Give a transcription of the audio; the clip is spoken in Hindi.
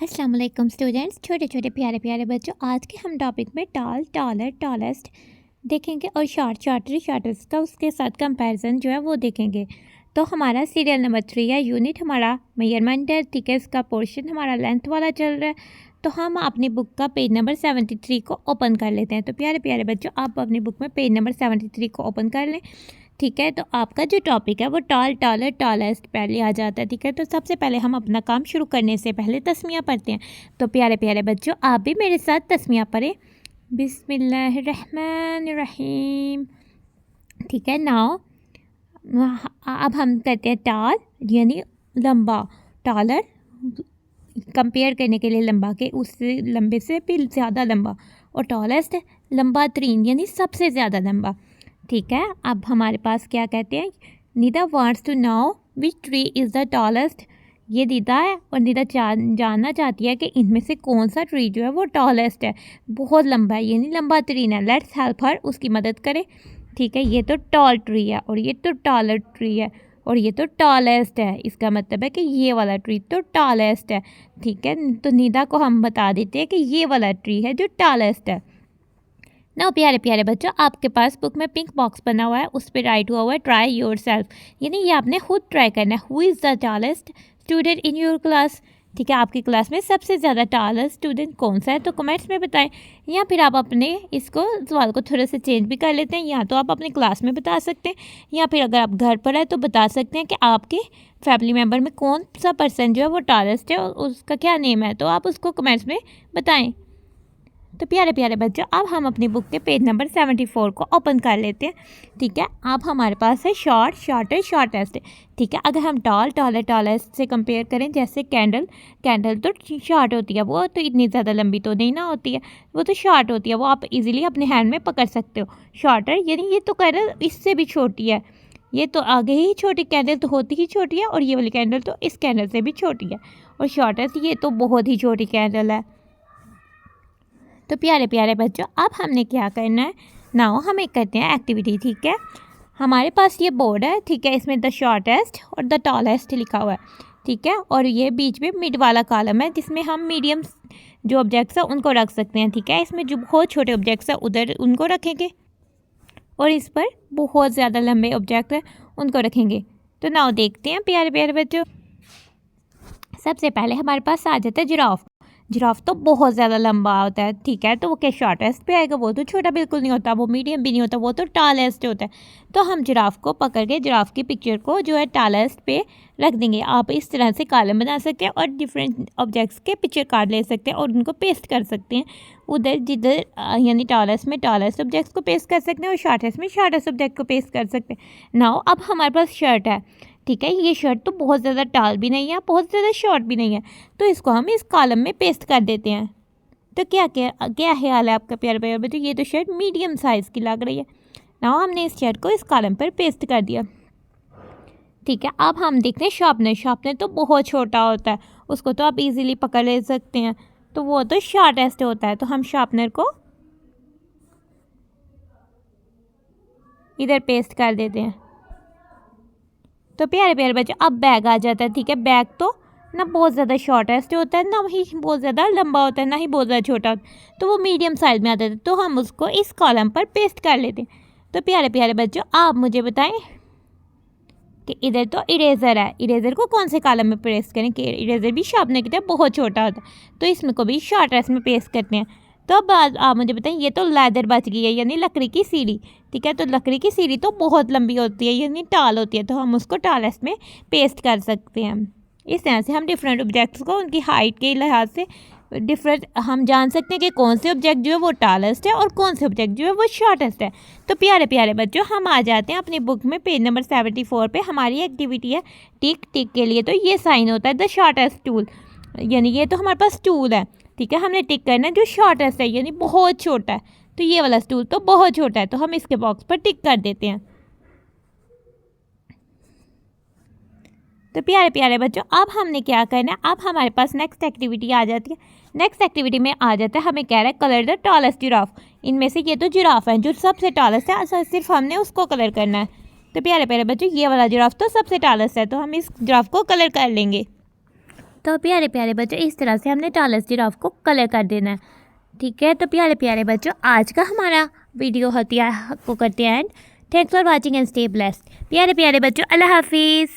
अस्सलाम वालेकुम स्टूडेंट्स, छोटे छोटे प्यारे प्यारे बच्चों। आज के हम टॉपिक में टॉल, टॉलर, टॉलेस्ट देखेंगे और शॉर्ट, शॉर्टर, शॉर्टेस्ट का उसके साथ कंपैरिजन जो है वो देखेंगे। तो हमारा सीरियल नंबर 3 या यूनिट हमारा मेजरमेंट है, ठीक है। इसका पोर्शन हमारा लेंथ वाला चल रहा है। तो हम अपनी बुक का पेज नंबर 73 को ओपन कर लेते हैं। तो प्यारे प्यारे बच्चों, आप अपनी बुक में पेज नंबर 73 को ओपन कर लें, ठीक है। तो आपका जो टॉपिक है वो टॉल, टॉलर, टॉलेस्ट पहले आ जाता है, ठीक है। तो सबसे पहले हम अपना काम शुरू करने से पहले तस्मियाँ पढ़ते हैं। तो प्यारे प्यारे बच्चों, आप भी मेरे साथ तस्मियाँ पढ़ें। बिस्मिल्लाहिर्रहमानिर्रहीम, ठीक है। नाउ अब हम करते हैं टॉल यानी लंबा, टॉलर कंपेयर करने के लिए लंबा के उससे लंबे से भी ज़्यादा लंबा, और टॉलेस्ट लंबा तरीन यानी सबसे ज़्यादा लंबा, ठीक है। अब हमारे पास क्या कहते हैं, Nida wants to know which tree is the tallest. ये निदा है और निदा जानना चाहती है कि इनमें से कौन सा ट्री जो है वो टॉलेस्ट है, बहुत लंबा है यानी लंबा तरीन है। लेट्स हेल्प हर, उसकी मदद करें, ठीक है। ये तो टॉल ट्री है और ये तो टॉलर ट्री है और ये तो टॉलेस्ट है। इसका मतलब है कि ये वाला ट्री तो टॉलेस्ट है, ठीक है। तो निदा को हम बता देते हैं कि ये वाला ट्री है जो टॉलेस्ट है। ना प्यारे प्यारे बच्चों, आपके पास बुक में पिंक बॉक्स बना हुआ है, उस पर राइट हुआ हुआ है ट्राई योर सेल्फ, यानी ये आपने खुद ट्राई करना है। Who is the tallest student in your class, ठीक है। आपकी क्लास में सबसे ज़्यादा टॉलेस्ट स्टूडेंट कौन सा है, तो कमेंट्स में बताएं। या फिर आप अपने इसको सवाल को थोड़ा सा चेंज भी कर लेते हैं, या तो आप अपनी क्लास में बता सकते हैं, या फिर अगर आप घर पर है तो बता सकते हैं कि आपके फैमिली मेम्बर में कौन सा पर्सन जो है वो टॉलेस्ट है और उसका क्या नेम है, तो आप उसको कमेंट्स में बताएँ। तो प्यारे प्यारे बच्चों, अब हम अपनी बुक के पेज नंबर 74 को ओपन कर लेते हैं, ठीक है। अब हमारे पास है शॉर्ट, शॉर्टर, शॉर्टेस्ट, ठीक है। अगर हम टॉल, टॉलर, टॉलेस्ट से कंपेयर करें, जैसे कैंडल, कैंडल तो शॉर्ट होती है, वो तो इतनी ज़्यादा लंबी तो नहीं ना होती है, वो तो शॉर्ट होती है, वो आप इजीली अपने हैंड में पकड़ सकते हो। शॉर्टर यानी ये तो कैंडल इससे भी छोटी है, ये तो आगे ही छोटी, कैंडल तो होती ही छोटी है, और ये वाली कैंडल तो इस कैंडल से भी छोटी है। और शॉर्टेस्ट ये तो बहुत ही छोटी कैंडल है। तो प्यारे प्यारे बच्चों, अब हमने क्या करना है, नाउ हम एक करते हैं एक्टिविटी, ठीक है। हमारे पास ये बोर्ड है, ठीक है। इसमें द शॉर्टेस्ट और द टॉलेस्ट लिखा हुआ है, ठीक है। और ये बीच में मिड वाला कॉलम है जिसमें हम मीडियम जो ऑब्जेक्ट्स है उनको रख सकते हैं, ठीक है। इसमें जो बहुत छोटे ऑब्जेक्ट्स है उधर उनको रखेंगे, और इस पर बहुत ज़्यादा लंबे ऑब्जेक्ट है उनको रखेंगे। तो नाउ देखते हैं प्यारे प्यारे बच्चों, सबसे पहले हमारे पास आ जाता है जिराफ। जिराफ तो बहुत ज़्यादा लंबा होता है, ठीक है। तो वो क्या शॉर्टेस्ट पे आएगा, वो तो छोटा बिल्कुल नहीं होता, वो मीडियम भी नहीं होता, वो तो टॉलेस्ट होता है। तो हम जिराफ को पकड़ के जिराफ की पिक्चर को जो है टॉलेस्ट पे रख देंगे। आप इस तरह से कॉलम बना सकते हैं और डिफरेंट ऑब्जेक्ट्स के पिक्चर कार्ड ले सकते हैं और उनको पेस्ट कर सकते हैं उधर जिधर, यानी टॉलेस्ट में टॉलेस्ट ऑब्जेक्ट्स को पेस्ट कर सकते हैं और शॉर्टेस्ट में शॉर्टेस्ट ऑब्जेक्ट को पेस्ट कर सकते हैं। नाउ अब हमारे पास शर्ट है, ठीक है। ये शर्ट तो बहुत ज़्यादा टाल भी नहीं है, बहुत ज़्यादा शॉर्ट भी नहीं है, तो इसको हम इस कॉलम में पेस्ट कर देते हैं। तो क्या क्या क्या ख्याल है आपका प्यारे प्यारे बच्चों, ये तो शर्ट मीडियम साइज़ की लग रही है ना। हमने इस शर्ट को इस कॉलम पर पेस्ट कर दिया, ठीक है। अब हम देखते हैं शार्पनर। शार्पनर तो बहुत छोटा होता है, उसको तो आप इजीली पकड़ ले सकते हैं, तो वो तो शॉर्टेस्ट होता है। तो हम शार्पनर को इधर पेस्ट कर देते हैं। तो प्यारे प्यारे बच्चे, अब बैग आ जाता है, ठीक है। बैग तो ना बहुत ज़्यादा शॉर्टेस्ट होता है, ना ही बहुत ज़्यादा लंबा होता है, ना ही बहुत ज़्यादा छोटा होता है, तो वो मीडियम साइज़ में आता है। तो हम उसको इस कॉलम पर पेस्ट कर लेते हैं। तो प्यारे प्यारे बच्चों, आप मुझे बताएं कि इधर तो इरेज़र है, इरेज़र को कौन से कॉलम में पेस्ट करें, कि इरेज़र भी शार्पनर की तरह बहुत छोटा होता है, तो इसमें को भी शॉर्टेस्ट में पेस्ट करते हैं। तो अब आप मुझे बताएं, ये तो लेदर बच गई है यानी लकड़ी की सीढ़ी, ठीक है। तो लकड़ी की सीढ़ी तो बहुत लंबी होती है यानी टाल होती है, तो हम उसको टॉलेस्ट में पेस्ट कर सकते हैं। इस तरह से हम डिफरेंट ऑब्जेक्ट्स को उनकी हाइट के लिहाज से डिफरेंट हम जान सकते हैं कि कौन से ऑब्जेक्ट जो है वो टॉलेस्ट है और कौन से ऑब्जेक्ट जो है वो शॉर्टेस्ट है। तो प्यारे प्यारे बच्चों, हम आ जाते हैं अपनी बुक में पेज नंबर 74 पे। हमारी एक्टिविटी है टिक टिक के लिए, तो ये साइन होता है द शॉर्टेस्ट टूल, यानी ये तो हमारे पास टूल है, ठीक है। हमने टिक करना है जो शॉर्टेस्ट है यानी बहुत छोटा है, तो ये वाला स्टूल तो बहुत छोटा है, तो हम इसके बॉक्स पर टिक कर देते हैं। तो प्यारे प्यारे बच्चों, अब हमने क्या करना है, अब हमारे पास नेक्स्ट एक्टिविटी आ जाती है। नेक्स्ट एक्टिविटी में आ जाता है, हमें कह रहा है कलर द टॉलेस्ट जिराफ। इनमें से ये तो जिराफ है जो सबसे टॉलेस्ट है, सिर्फ हमने उसको कलर करना है। तो प्यारे प्यारे बच्चों, ये वाला जिराफ तो सबसे टॉलेस्ट है, तो हम इस जिराफ को कलर कर लेंगे। तो प्यारे प्यारे बच्चों इस तरह से हमने टॉलेस्ट जिराफ को कलर कर देना है। ठीक है, तो प्यारे प्यारे बच्चों आज का हमारा वीडियो होती है को करते हैं and thanks for watching and stay blessed. प्यारे प्यारे बच्चों, अल्लाह हाफिज़।